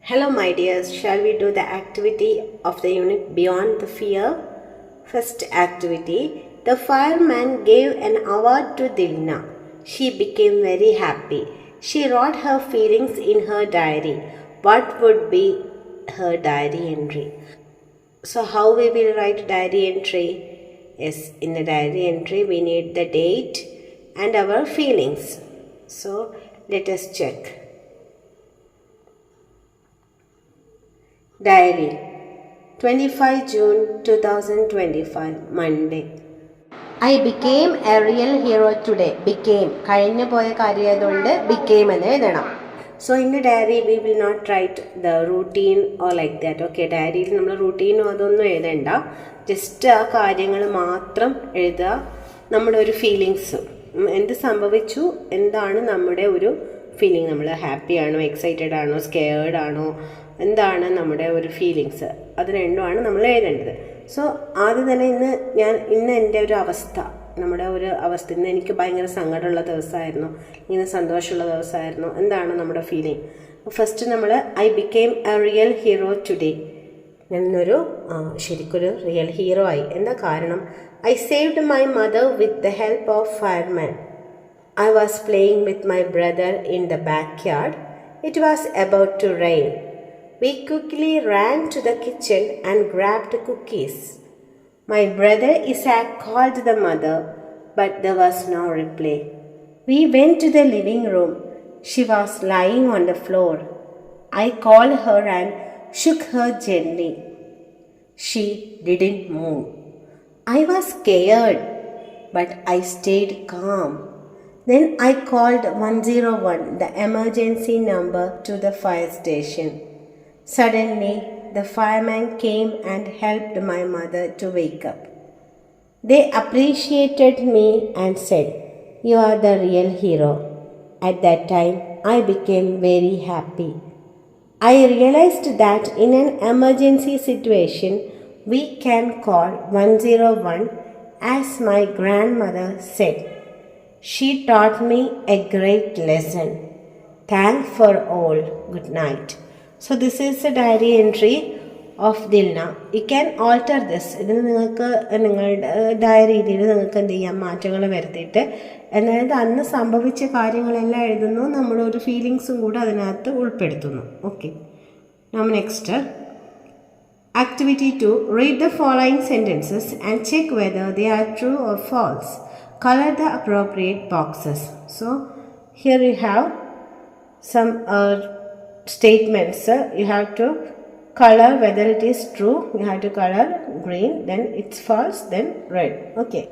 Hello, my dears. Shall we do the activity of the unit Beyond the Fear? First activity. The fireman gave an award to Dilna. She became very happy. She wrote her feelings in her diary. What would be her diary entry? So, how we will write diary entry? Yes, in the diary entry, we need the date and our feelings. So, let us check. Diary 25 June 2025 Monday. I became a real hero today. Became കഴിഞ്ഞു പോയ കാര്യമായതുകൊണ്ട് became എന്ന് എഴുതണം. So in the diary we will not write the routine or like that. Okay, ഡയറിയിൽ നമ്മൾ റൂട്ടീനോ അതൊന്നും എഴുതണ്ട. Just ആ കാര്യങ്ങൾ മാത്രം എഴുതുക. നമ്മുടെ ഒരു ഫീലിങ്സ് എന്ത് സംഭവിച്ചു, എന്താണ് നമ്മുടെ ഒരു ഫീലിംഗ്, നമ്മൾ ഹാപ്പി ആണോ, എക്സൈറ്റഡ് ആണോ, സ്കെയർഡ് ആണോ, എന്താണ് നമ്മുടെ ഒരു ഫീലിങ്സ്, അത് രണ്ടുമാണ് നമ്മൾ എഴുതേണ്ടത്. സോ ആദ്യം തന്നെ ഇന്ന് എൻ്റെ ഒരു അവസ്ഥ, നമ്മുടെ ഒരു അവസ്ഥ, ഇന്ന് എനിക്ക് ഭയങ്കര സങ്കടമുള്ള ദിവസമായിരുന്നു, ഇന്ന് സന്തോഷമുള്ള ദിവസമായിരുന്നു, എന്താണ് നമ്മുടെ ഫീലിംഗ്. ഫസ്റ്റ് നമ്മൾ I became A real hero today, ഞാനൊരു ശരിക്കൊരു റിയൽ ഹീറോ ആയി. എന്താ കാരണം? I saved my mother with the help of fireman. I was playing with my brother in the backyard. It was about to rain. We quickly ran to the kitchen and grabbed cookies. My brother Isaac called the mother, but there was no reply. We went to the living room. She was lying on the floor. I called her and shook her gently. She didn't move. I was scared, but I stayed calm. Then I called 101, the emergency number, to the fire station. Suddenly, the fireman came and helped my mother to wake up. They appreciated me and said, "You are the real hero." At that time, I became very happy. I realized that in an emergency situation, we can call 101, as my grandmother said. She taught me a great lesson. Thanks for all. Good night. So this is a diary entry of Dilna. You can alter this. ഇതിന് നിങ്ങൾക്ക് നിങ്ങളുടെ ഡയറിയിൽ നിങ്ങൾക്ക് എന്ത് ചെയ്യാം, മാറ്റങ്ങൾ വരുത്തിയിട്ട് അതായത് അന്ന് സംഭവിച്ച കാര്യങ്ങളെല്ലാം എഴുതുന്നു, നമ്മുടെ ഒരു ഫീലിങ്സും കൂടെ അതിനകത്ത് ഉൾപ്പെടുത്തുന്നു. ഓക്കെ, നമ്മൾ next activity 2. Read the following sentences and check whether they are true or false. Color the appropriate boxes. So here you have some statements. You have to color whether it is true. You have to color green, then it's false, then red. Okay.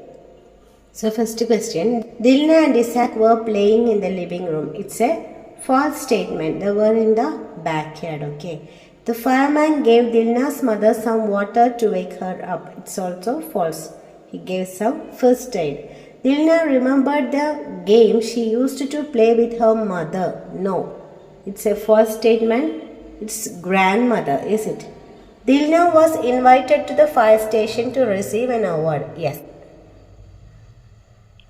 So first question. Dilna and Isaac were playing in the living room. It's a false statement. They were in the backyard. Okay. The fireman gave Dilna's mother some water to wake her up. It's also false. He gave some first aid. Dilna remembered the game she used to play with her mother. No, it's a false statement. It's grandmother, is it? Dilna was invited to the fire station to receive an award. Yes.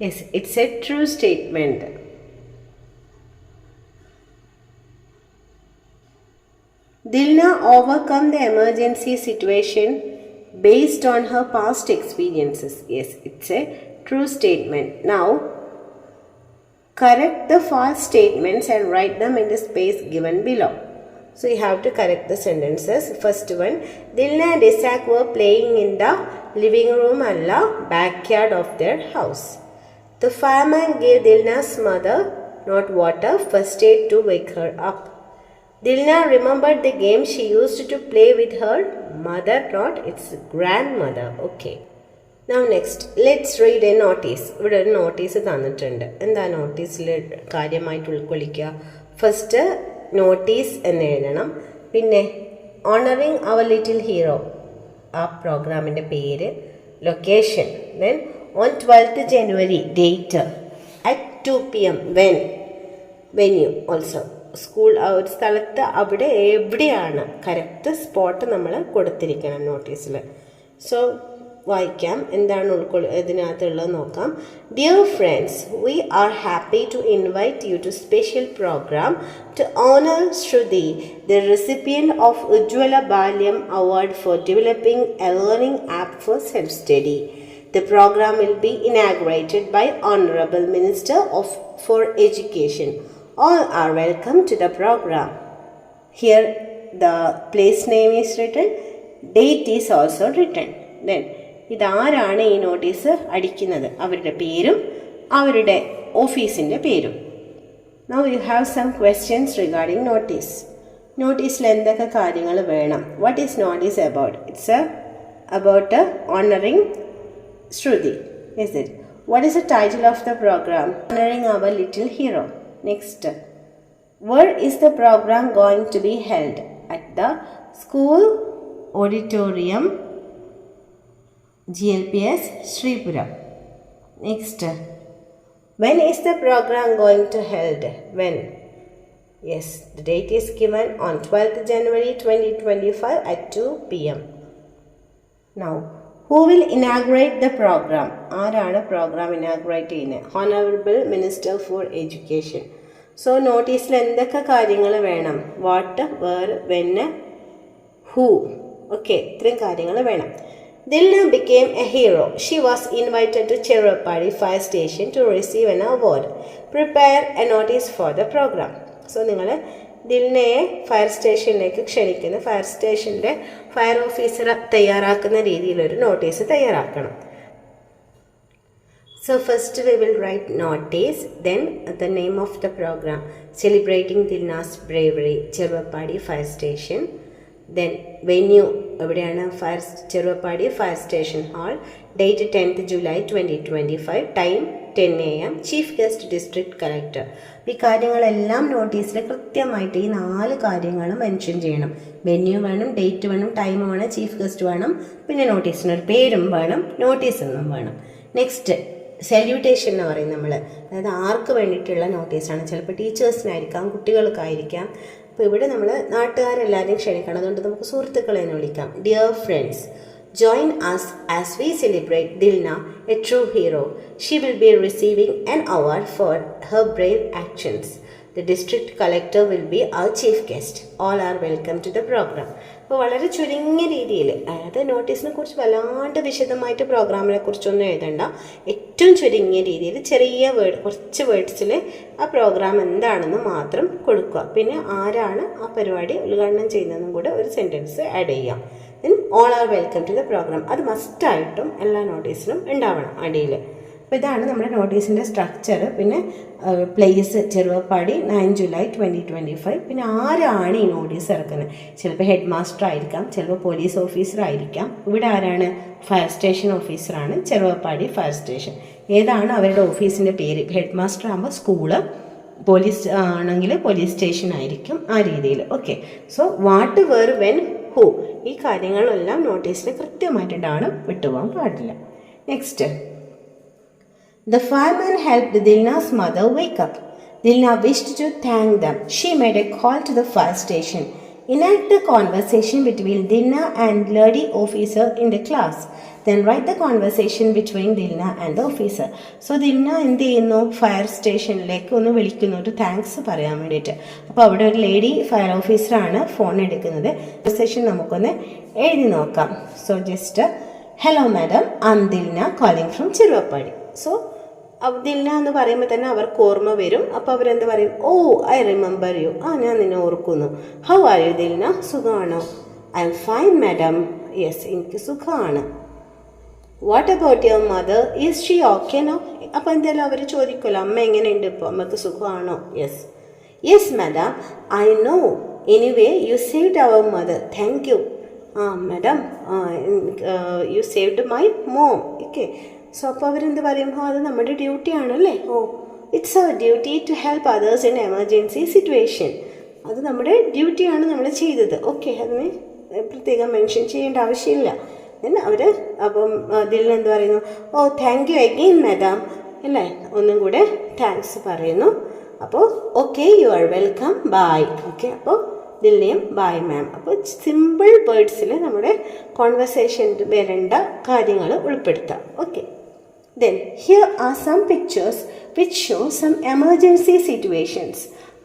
Yes, it's a true statement. Dilna overcome the emergency situation based on her past experiences. Yes, it's a true statement. Now, correct the false statements and write them in the space given below. So, you have to correct the sentences. First one, Dilna and Isaac were playing in the living room and the backyard of their house. The fireman gave Dilna's mother not water, first aid to wake her up. Dilna remembered the game she used to play with her mother, not its grandmother. Okay. Now next, let's read a notice. ഇവിടെ ഒരു notice തന്നിട്ടുണ്ട്. എന്താ നോട്ടീസിൽ കാര്യമായിട്ട് ഉൾക്കൊള്ളിക്കുക? First notice എന്ന് എഴുതണം. പിന്നെ honouring അവർ little hero, ആ പ്രോഗ്രാമിൻ്റെ പേര്, location, then on 12th January date, at 2 PM when, venue also, school ആ ഒരു സ്ഥലത്ത് അവിടെ എവിടെയാണ് കറക്റ്റ് സ്പോട്ട് നമ്മൾ കൊടുത്തിരിക്കണം നോട്ടീസിൽ. സോ വായിക്കാം, എന്താണ് ഇതിനകത്തുള്ളത് നോക്കാം. Dear friends, we are happy to invite you to special programme to honour Shruthi, the recipient of Ujjwala Balyam award for developing a learning app for self study. The program will be inaugurated by Honorable Minister for Education. All are welcome to the program. Here the place name is written, date is also written. Then ഇതാരാണ് ഈ notice അടിക്കുന്നത്? അവരുടെ പേരും അവരുടെ ഓഫീസിൻ്റെ പേരും. Now you have some questions regarding notice. നോട്ടീസിൽ എന്തൊക്കെ കാര്യങ്ങൾ വേണം? What is notice about? It's about honoring Shruti. Is it? What is the title of the program? Honoring our little hero. Next. Where is the program going to be held? At the school auditorium, GLPS Sripuram. Next. When is the program going to held? When? Yes, the date is given on 12th January 2025 at 2 p.m. Now, who will inaugurate the program? ആരാണ് programme inaugurate ചെയ്യുന്നത്? Honorable Minister for Education. So നോട്ടീസിൽ എന്തൊക്കെ കാര്യങ്ങൾ വേണം? What, where, when, who. Okay, ഇത്രയും കാര്യങ്ങൾ വേണം. Dilna became a hero. She was invited to Cherupalli Fire Station to receive an award. Prepare a notice for the program. So നിങ്ങൾ ദിൽനയെ fire സ്റ്റേഷനിലേക്ക് ക്ഷണിക്കുന്ന ഫയർ സ്റ്റേഷൻ്റെ ഫയർ ഓഫീസർ തയ്യാറാക്കുന്ന രീതിയിലൊരു notice തയ്യാറാക്കണം. So first we will write notice, then the name of the program, celebrating Dilna's bravery, Cherupalli Fire Station. Then venue, എവിടെയാണ്? Cheruvappadi fire station hall. Date 10th July 2025. Time 10 AM. Chief guest district collector. ഈ കാര്യങ്ങളെല്ലാം നോട്ടീസിൽ കൃത്യമായിട്ട് ഈ 4 കാര്യങ്ങൾ mention ചെയ്യണം. Venue വേണം, date വേണം, ടൈം വേണം, ചീഫ് ഗസ്റ്റ് വേണം, പിന്നെ നോട്ടീസിനൊരു പേരും വേണം, നോട്ടീസൊന്നും വേണം. നെക്സ്റ്റ് സല്യൂട്ടേഷൻ എന്ന് പറയും നമ്മൾ. അതായത് ആർക്ക് വേണ്ടിയിട്ടുള്ള നോട്ടീസാണ്? ചിലപ്പോൾ ടീച്ചേഴ്സിനായിരിക്കാം, കുട്ടികൾക്കായിരിക്കാം. അപ്പോൾ ഇവിടെ നമ്മൾ നാട്ടുകാരെല്ലാവരെയും ക്ഷണിക്കണം. അതുകൊണ്ട് നമുക്ക് സുഹൃത്തുക്കളെ വിളിക്കാം. Dear friends, join us as we celebrate Dilna, a true hero. She will be receiving an award for her brave actions. The district collector will be our chief guest. All are welcome to the program. അപ്പോൾ വളരെ ചുരുങ്ങിയ രീതിയിൽ, അതായത് നോട്ടീസിനെ കുറിച്ച് വല്ലാണ്ട് വിശദമായിട്ട് പ്രോഗ്രാമിനെ കുറിച്ചൊന്നും എഴുതണ്ട. ഏറ്റവും ചുരുങ്ങിയ രീതിയിൽ ചെറിയ കുറച്ച് വേർഡ്സിൽ ആ പ്രോഗ്രാം എന്താണെന്ന് മാത്രം കൊടുക്കുക. പിന്നെ ആരാണ് ആ പരിപാടി ഉദ്ഘാടനം ചെയ്യുന്നതെന്നും കൂടെ ഒരു സെൻറ്റൻസ് ആഡ് ചെയ്യാം. Then all are welcome to the programme. അത് മസ്റ്റായിട്ടും എല്ലാ നോട്ടീസിലും ഉണ്ടാവണം അടിയിൽ. അപ്പോൾ ഇതാണ് നമ്മുടെ നോട്ടീസിൻ്റെ സ്ട്രക്ചർ. പിന്നെ പ്ലേസ് ചെറുവപ്പാടി 9 July 2025. പിന്നെ ആരാണ് ഈ നോട്ടീസ് ഇറക്കുന്നത്? ചിലപ്പോൾ ഹെഡ് മാസ്റ്റർ ആയിരിക്കാം, ചിലപ്പോൾ പോലീസ് ഓഫീസർ ആയിരിക്കാം. ഇവിടെ ആരാണ്? ഫയർ സ്റ്റേഷൻ ഓഫീസറാണ്, ചെറുവപ്പാടി ഫയർ സ്റ്റേഷൻ. ഏതാണ് അവരുടെ ഓഫീസിൻ്റെ പേര്? ഹെഡ് മാസ്റ്റർ ആകുമ്പോൾ സ്കൂള്, പോലീസ് ആണെങ്കിൽ പോലീസ് സ്റ്റേഷൻ ആയിരിക്കും, ആ രീതിയിൽ. Okay, so what, where, when, who, ഈ കാര്യങ്ങളെല്ലാം നോട്ടീസിൽ കൃത്യമായിട്ടുണ്ടാണ്, വിട്ടുപോകാൻ പാടില്ല. Next, the fireman helped Dilna's mother wake up. Dilna wished to thank them. She made a call to the fire station. Enact the conversation between Dilna and lady officer in the class. Then write the conversation between Dilna and the officer. So Dilna എന്ത് ചെയ്യുന്നു? Fire സ്റ്റേഷനിലേക്ക് ഒന്ന് വിളിക്കുന്നു, ഒരു thanks പറയാൻ വേണ്ടിയിട്ട്. അപ്പോൾ അവിടെ ഒരു ലേഡി ഫയർ ഓഫീസറാണ് ഫോൺ എടുക്കുന്നത്. കൺവെർസേഷൻ നമുക്കൊന്ന് എഴുതി നോക്കാം. So just, hello madam, I am Dilna calling from Cheruvappadi. So Dilna എന്ന് പറയുമ്പോൾ തന്നെ അവർക്ക് ഓർമ്മ വരും. അപ്പോൾ അവരെന്ത് പറയും? Oh, I remember you. ഞാൻ നിന്നെ ഓർക്കുന്നു. How are you Dilna? സുഖമാണോ? I am fine madam. Yes, എനിക്ക് സുഖമാണ്. What about your mother? Is she okay no? അപ്പോൾ എന്തായാലും അവർ ചോദിക്കുമല്ലോ, അമ്മ എങ്ങനെയുണ്ട് ഇപ്പോൾ, അമ്മക്ക് സുഖമാണോ? Yes, yes madam, I know. Anyway you saved our mother. Thank you. Madam, you saved my mom. Okay, so അപ്പോൾ അവരെന്ത് പറയും? അത് നമ്മുടെ ഡ്യൂട്ടി ആണല്ലേ. Oh, it's our duty to help others in emergency situation. അത് നമ്മുടെ ഡ്യൂട്ടിയാണ് നമ്മൾ ചെയ്തത്. ഓക്കെ, അതിന് പ്രത്യേകം മെൻഷൻ ചെയ്യേണ്ട ആവശ്യമില്ല. അവർ അപ്പം അതിൽ എന്ത് പറയുന്നു? Oh, thank you again madam, അല്ലേ? ഒന്നും കൂടെ താങ്ക്സ് പറയുന്നു. അപ്പോൾ okay, you are welcome, bye. Okay, അപ്പോൾ ദിൽനയും ബായ് മാം. അപ്പോൾ സിമ്പിൾ വേർഡ്സിൽ നമ്മുടെ കോൺവെർസേഷനിൽ വരേണ്ട കാര്യങ്ങൾ ഉൾപ്പെടുത്താം. Okay. Then here are some pictures which show some emergency situations.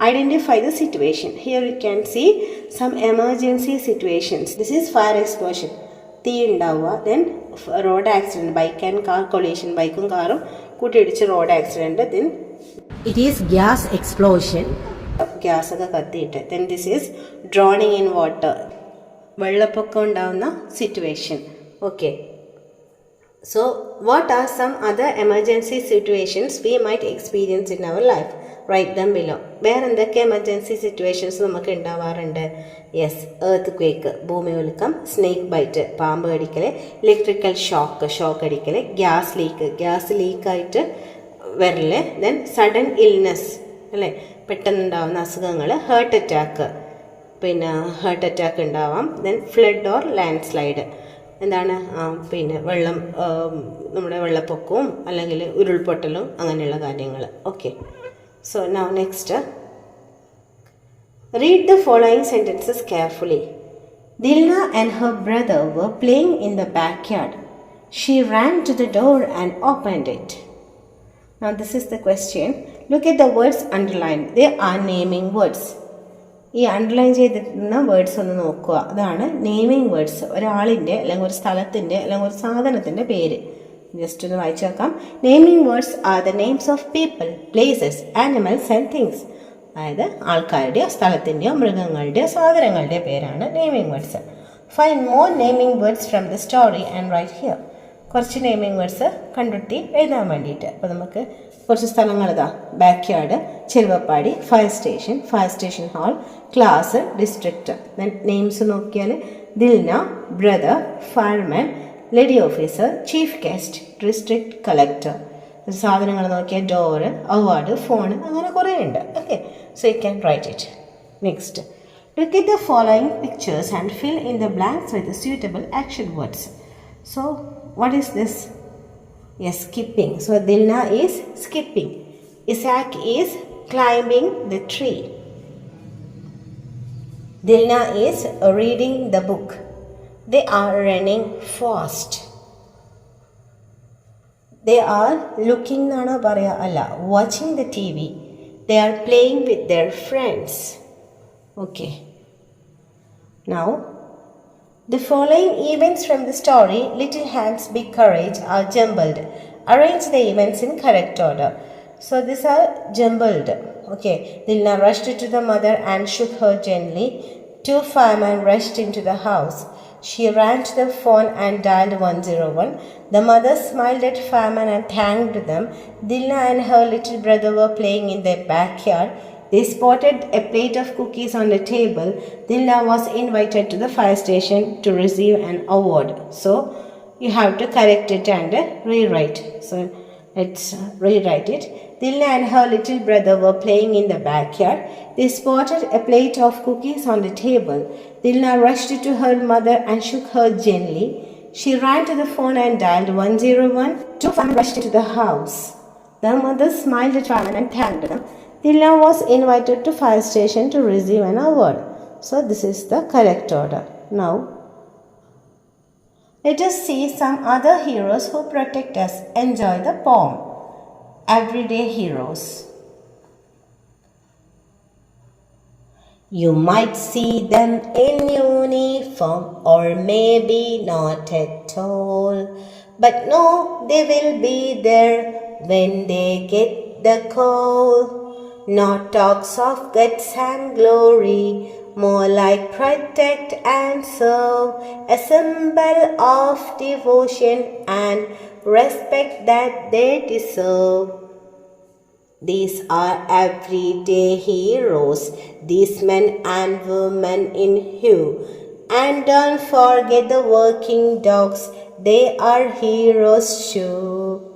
Identify the situation. Here you can see some emergency situations. This is fire explosion. തീ ഉണ്ടാവുക. Then road accident, bike and car collision, ബൈക്കും കാറും കൂട്ടിയിടിച്ച് road accident. Then it is gas explosion, gas ഒക്കെ കത്തിയിട്ട്. Then this is drowning in water, വെള്ളപ്പൊക്കം ഉണ്ടാവുന്ന situation. Okay. So, what are some other emergency situations we might experience in our life? Write them below. വേറെ എന്തൊക്കെ emergency situations നമുക്ക് ഉണ്ടാവാറുണ്ട്? Yes, earth quake, ഭൂമി ഉലുക്കം, snake bite, പാമ്പ് കടിക്കൽ, electrical shock അടിക്കൽ, gas ലീക്കായിട്ട് വരല്, then sudden illness അല്ലേ, പെട്ടെന്നുണ്ടാവുന്ന അസുഖങ്ങൾ, heart attack ഉണ്ടാവാം, then flood or land slide, എന്താണ് വെള്ളം, നമ്മുടെ വെള്ളപ്പൊക്കവും അല്ലെങ്കിൽ ഉരുൾപൊട്ടലും അങ്ങനെയുള്ള കാര്യങ്ങൾ. Okay. So now next, read the following sentences carefully. Dilna and her brother were playing in the backyard. She ran to the door and opened it. Now this is the question. Look at the words underlined. They are naming words. ഈ underline ചെയ്തിരുന്ന words ഒന്ന് നോക്കുക. അതാണ് naming words. ഒരാളിൻ്റെ അല്ലെങ്കിൽ ഒരു സ്ഥലത്തിൻ്റെ അല്ലെങ്കിൽ ഒരു സാധനത്തിൻ്റെ പേര്. ജസ്റ്റ് ഒന്ന് വായിച്ചു നോക്കാം. Naming words are the names of people, places, animals and things. അതായത് ആൾക്കാരുടെയോ സ്ഥലത്തിൻ്റെയോ മൃഗങ്ങളുടെയോ സാധനങ്ങളുടെയോ പേരാണ് naming words. Find more naming words from the story and write here. കുറച്ച് നെയിമിങ് വേർഡ്സ് കണ്ടെത്തി എഴുതാൻ വേണ്ടിയിട്ട്. അപ്പോൾ നമുക്ക് കുറച്ച് സ്ഥലങ്ങൾ ഇതാ: backyard, Cheruvappadi, fire station hall, class, district. Names നോക്കിയാൽ Dilna, brother, fireman, lady officer, chief guest, district collector. സാധനങ്ങൾ നോക്കിയാൽ ഡോറ്, അവാർഡ്, ഫോൺ, അങ്ങനെ കുറേ ഉണ്ട്. Okay. So you can write it. Next, look at the following pictures and fill in the blanks with the suitable action words. So what is this? Yes, skipping. So Dilna is skipping. Isaac is climbing the tree. Dilna is reading the book. They are running fast. They are looking nana paraya alla, watching the TV. They are playing with their friends. Okay. Now the following events from the story Little Hands Big Courage are jumbled. Arrange the events in correct order. So these are jumbled. Okay. Dilna rushed to the mother and shook her gently. Two firemen rushed into the house. She ran to the phone and dialed 101. The mother smiled at firemen and thanked them. Dilna and her little brother were playing in their backyard. They spotted a plate of cookies on the table. Dilna was invited to the fire station to receive an award. So you have to correct it and rewrite. So let's rewrite it. Dilna and her little brother were playing in the backyard. They spotted a plate of cookies on the table. Dilna rushed to her mother and shook her gently. She ran to the phone and dialed 101. Two firemen rushed into the house. The mother smiled at firemen and thanked them. Dilna was invited to fire station to receive an award. So this is the correct order. Now let us see some other heroes who protect us. Enjoy the poem. Everyday heroes. You might see them in uniform or maybe not at all, but no, they will be there when they get the call. Not talks of guts and glory, more like protect and serve, a symbol of devotion and respect that they deserve. These are everyday heroes, these men and women in hue. And don't forget the working dogs, they are heroes too.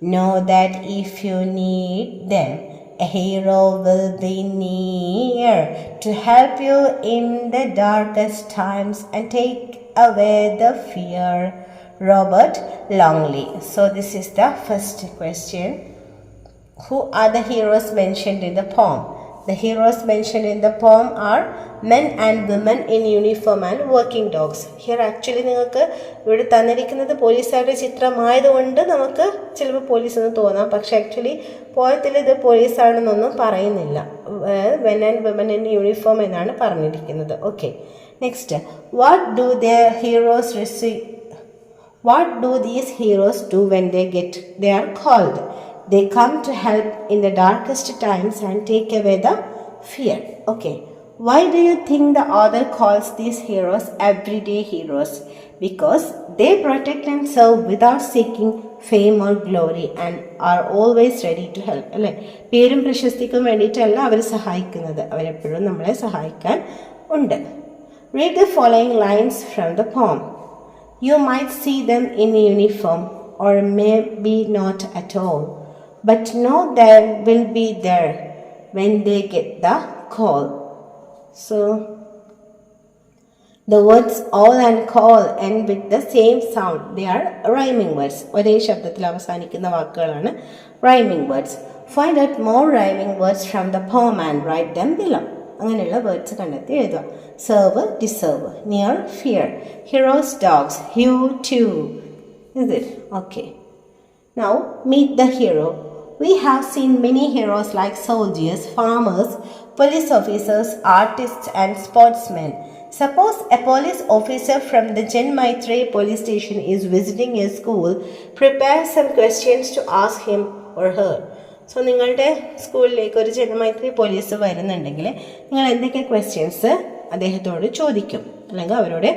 Know that if you need them, a hero will be near to help you in the darkest times and take away the fear. Robert Longley. So this is the first question. Who are the heroes mentioned in the poem? The heroes mentioned in the poem are men and women in uniform and working dogs. Here actually നിങ്ങൾക്ക് ഇവിടെ തന്നിരിക്കുന്നത് പോലീസുകാരുടെ ചിത്രമായതുകൊണ്ട് നമുക്ക് ചിലപ്പോൾ police എന്ന് തോന്നാം, പക്ഷെ actually പോയത്തിൽ ഇത് പോലീസാണെന്നൊന്നും പറയുന്നില്ല. men and women in uniform എന്നാണ് പറഞ്ഞിരിക്കുന്നത്. Okay, next, what do these heroes do when they are called? They come to help in the darkest times and take away the fear. Okay. Why do you think the author calls these heroes everyday heroes? Because they protect and serve without seeking fame or glory and are always ready to help. അല്ലേ, പേരും പ്രശസ്തിക്കും വേണ്ടിയിട്ടല്ല അവർ സഹായിക്കുന്നത്, അവരെപ്പോഴും നമ്മളെ സഹായിക്കാൻ ഉണ്ട്. Read the following lines from the poem. You might see them in uniform or maybe not at all, but know they will be there when they get the call. So, the words all and call end with the same sound. They are rhyming words. ഒരേ ശബ്ദത്തിൽ അവസാനിക്കുന്ന വാക്കുകളാണ് rhyming words. Find out more rhyming words from the poem and write them below. അങ്ങനെയുള്ള words കണ്ടെത്തി എഴുതുക. Serve, deserve, near, fear, heroes, dogs, you too. Is it? Okay. Now, meet the hero. We have seen many heroes like soldiers, farmers, police officers, artists, and sportsmen. Suppose a police officer from the Jan Maitre police station is visiting a school. Prepare some questions to ask him or her. So നിങ്ങളുടെ സ്കൂളിലേക്ക് ഒരു Janamaithri police വരുന്നുണ്ടെങ്കിൽ നിങ്ങൾ എന്തൊക്കെ questions അദ്ദേഹത്തോട് ചോദിക്കും, അല്ലെങ്കിൽ അവരോട്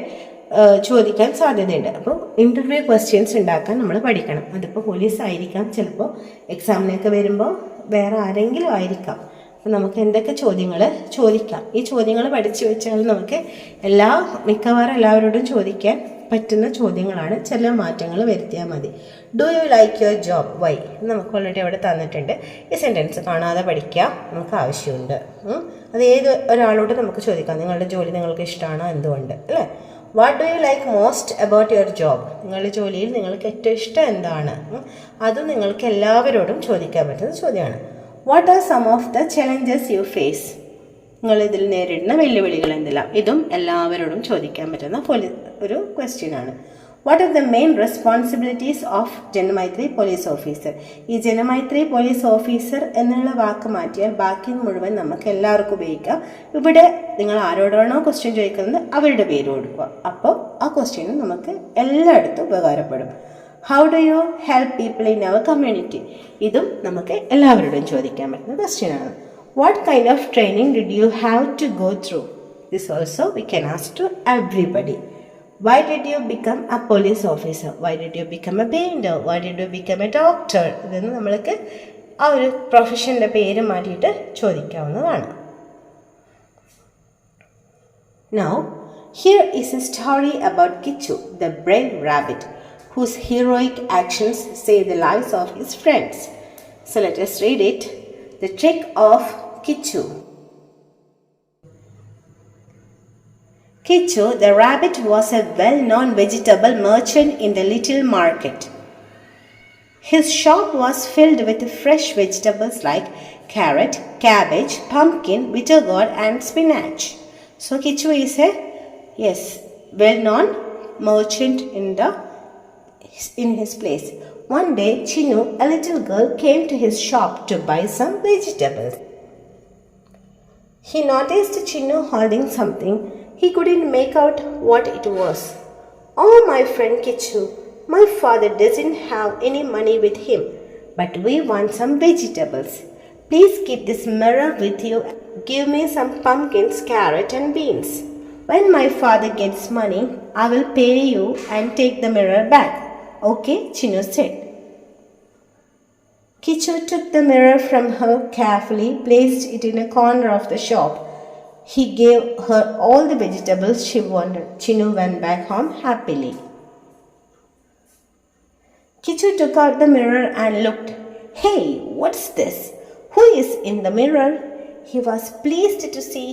ചോദിക്കാൻ സാധ്യതയുണ്ട്. അപ്പോൾ ഇൻ്റർവ്യൂ ക്വസ്റ്റ്യൻസ് ഉണ്ടാക്കാൻ നമ്മൾ പഠിക്കണം. അതിപ്പോൾ പോലീസ് ആയിരിക്കാം, ചിലപ്പോൾ എക്സാമിനൊക്കെ വരുമ്പോൾ വേറെ ആരെങ്കിലും ആയിരിക്കാം. അപ്പോൾ നമുക്ക് എന്തൊക്കെ ചോദ്യങ്ങൾ ചോദിക്കാം, ഈ ചോദ്യങ്ങൾ പഠിച്ചു വെച്ചാൽ നമുക്ക് മിക്കവാറും എല്ലാവരോടും ചോദിക്കാൻ പറ്റുന്ന ചോദ്യങ്ങളാണ്. ചില മാറ്റങ്ങൾ വരുത്തിയാൽ മതി. Do you like your job? Why? നമുക്ക് ഓൾറെഡി അവിടെ തന്നിട്ടുണ്ട്. ഈ സെൻറ്റൻസ് കാണാതെ പഠിക്കുക നമുക്ക് ആവശ്യമുണ്ട്. അത് ഏത് ഒരാളോട് നമുക്ക് ചോദിക്കാം, നിങ്ങളുടെ ജോലി നിങ്ങൾക്ക് ഇഷ്ടമാണോ, എന്തുകൊണ്ട്, അല്ലേ? What do you like most about your job? നിങ്ങളുടെ ജോലിയിൽ നിങ്ങൾക്ക് ഏറ്റവും ഇഷ്ടം എന്താണ്? അതും നിങ്ങൾക്ക് എല്ലാവരോടും ചോദിക്കാൻ പറ്റുന്ന ചോദ്യമാണ്. What are some of the challenges you face? നിങ്ങൾ ഇതിൽ നേരിടുന്ന വെല്ലുവിളികൾ എന്തെല്ലാം? ഇതും എല്ലാവരോടും ചോദിക്കാൻ പറ്റുന്ന ഒരു ക്വസ്റ്റ്യൻ ആണ്. What are the main responsibilities of Janamaithri police officer? ഈ ജനമൈത്രി പോലീസ് ഓഫീസർ എന്നുള്ള വാക്ക് മാറ്റിയാൽ ബാക്കി മുഴുവൻ നമുക്ക് എല്ലാവർക്കും ഉപയോഗിക്കാം. ഇവിടെ നിങ്ങൾ ആരോടാണോ ക്വസ്റ്റ്യൻ ചോദിക്കുന്നത് അവരുടെ പേര് കൊടുക്കുക. അപ്പോൾ ആ ക്വസ്റ്റ്യനും നമുക്ക് എല്ലായിടത്തും ഉപകാരപ്പെടും. How do you help people in our community? ഇതും നമുക്ക് എല്ലാവരോടും ചോദിക്കാൻ പറ്റുന്ന ക്വസ്റ്റ്യൻ ആണ്. What kind of training did you have to go through? This also we can ask to everybody. Why did you become a police officer? Why did you become a painter? Why did you become a doctor? ഇതെന്ന് നമ്മൾക്ക് ആ ഒരു പ്രൊഫഷൻ്റെ പേര് മാറ്റിയിട്ട് ചോദിക്കാവുന്നതാണ്. Now, here is a story about Kichu, the brave rabbit, whose heroic actions saved the lives of his friends. So let us read it. The trick of Kichu. Kichu the rabbit was a well-known vegetable merchant in the little market. His shop was filled with fresh vegetables like carrot, cabbage, pumpkin, bitter gourd and spinach. So Kichu is a well-known merchant in his place. One day, Chinu, a little girl, came to his shop to buy some vegetables. He noticed Chinu holding something. He couldn't make out what it was. Oh, my friend Kichu, my father doesn't have any money with him, but we want some vegetables. Please keep this mirror with you. Give me some pumpkins, carrot and beans. When my father gets money, I will pay you and take the mirror back. Okay, Chinu said. Kichu took the mirror from her carefully, placed it in a corner of the shop. He gave her all the vegetables she wanted. Chinu went back home happily. Kichu took out the mirror and looked. Hey, what's this? Who is in the mirror? He was pleased to see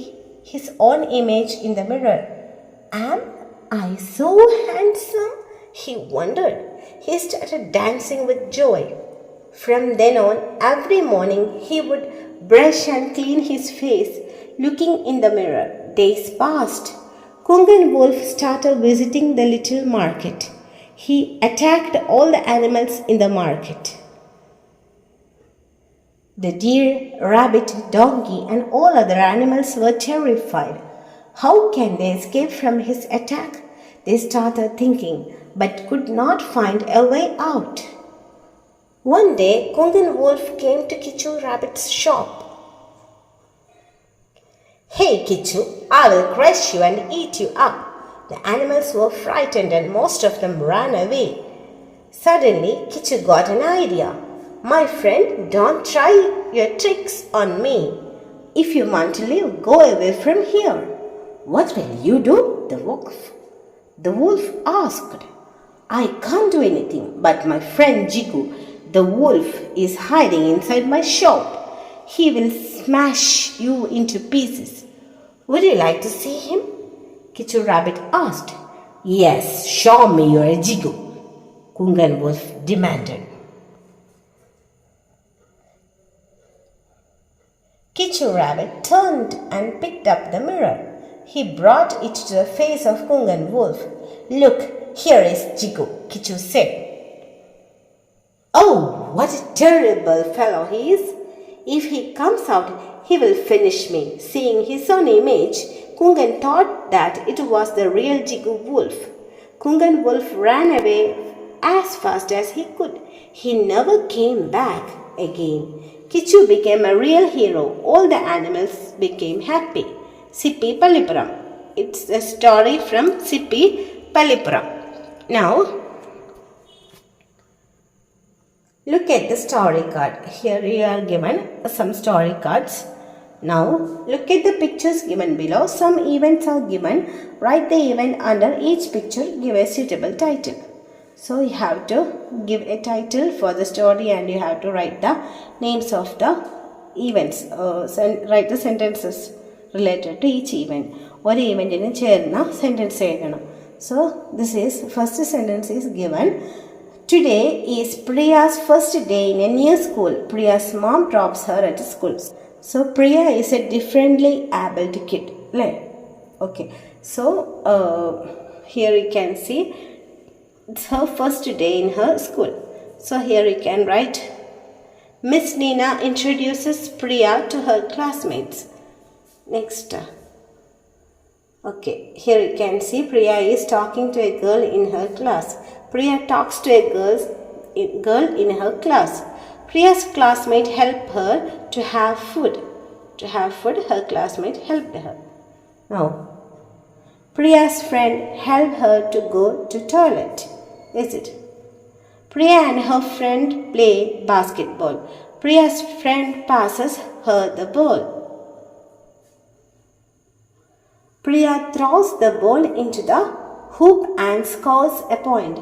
his own image in the mirror. Am I so handsome? He wondered. He started dancing with joy. From then on, every morning he would brush and clean his face, looking in the mirror. Days passed. Kungan Wolf started visiting the little market. He attacked all the animals in the market. The deer, rabbit, donkey, and all other animals were terrified. How can they escape from his attack? They started thinking, but could not find a way out. One day, Kungan Wolf came to Kichu Rabbit's shop. "Hey Kichu, I will crush you and eat you up." The animals were frightened and most of them ran away. Suddenly, Kichu got an idea. "My friend, don't try your tricks on me. If you want to live, go away from here." "What will you do?" The wolf asked. "I can't do anything, but my friend Jigu, the wolf, is hiding inside my shop. He will smash you into pieces. Would you like to see him?" Kichu Rabbit asked. "Yes, show me your Jigu," Kungan Wolf demanded. Kichu Rabbit turned and picked up the mirror. He brought it to the face of Kungan Wolf. "Look, here is Jigu," Kichu said. "Oh, what a terrible fellow he is! If he comes out, he will finish me." Seeing his own image, Kungan thought that it was the real Jigu Wolf. Kungan Wolf ran away as fast as he could. He never came back again. Kichu became a real hero. All the animals became happy. Sippi Pallipuram. It's a story from Sippi Pallipuram. Now, look at the story card. Here you are given some story cards. Now, look at the pictures given below. Some events are given. Write the event under each picture. Give a suitable title. So, you have to give a title for the story and you have to write the names of the events. Write the sentences related to each event. One event in a sentence. So, this is first sentence is given. Today is Priya's first day in a new school. Priya's mom drops her at school. So, Priya is a differently abled kid. Okay. So, here you can see it's her first day in her school. So, here you can write Miss Nina introduces Priya to her classmates. Next. Okay. Here you can see Priya is talking to a girl in her class. Priya talks to a girl in her class. Priya's classmate helped her to have food. To have food, her classmate helped her. Now, Priya's friend helped her to go to toilet. Is it? Priya and her friend play basketball. Priya's friend passes her the ball. Priya throws the ball into the hoop and scores a point.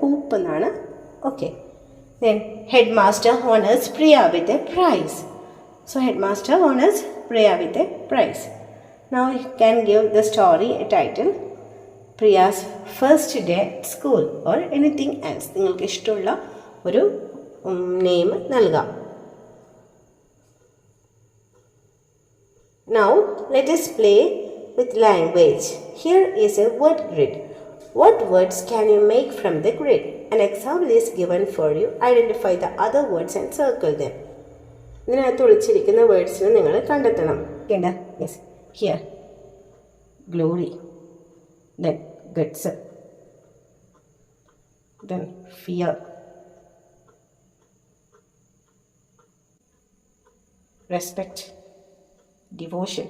Hoop. Okay. Then headmaster honors Priya with a prize. So headmaster honors Priya with a prize. Now you can give the story a title. Priya's first day at school or anything else. നിങ്ങൾക്ക് ഇഷ്ടമുള്ള ഒരു name നൽകാം. Now let us play with language. Here is a word grid. What words can you make from the grid? An example is given for you. Identify the other words and circle them. ഇതിനകത്ത് ഒളിച്ചിരിക്കുന്ന വേർഡ്സിനെ നിങ്ങൾ കണ്ടെത്തണം. Yes. Here. Glory. Then guts. Then fear. Respect. Devotion.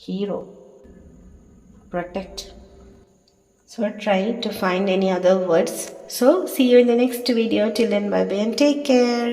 Hero. Protect. So try to find any other words. So see you in the next video. Till then, bye bye and take care.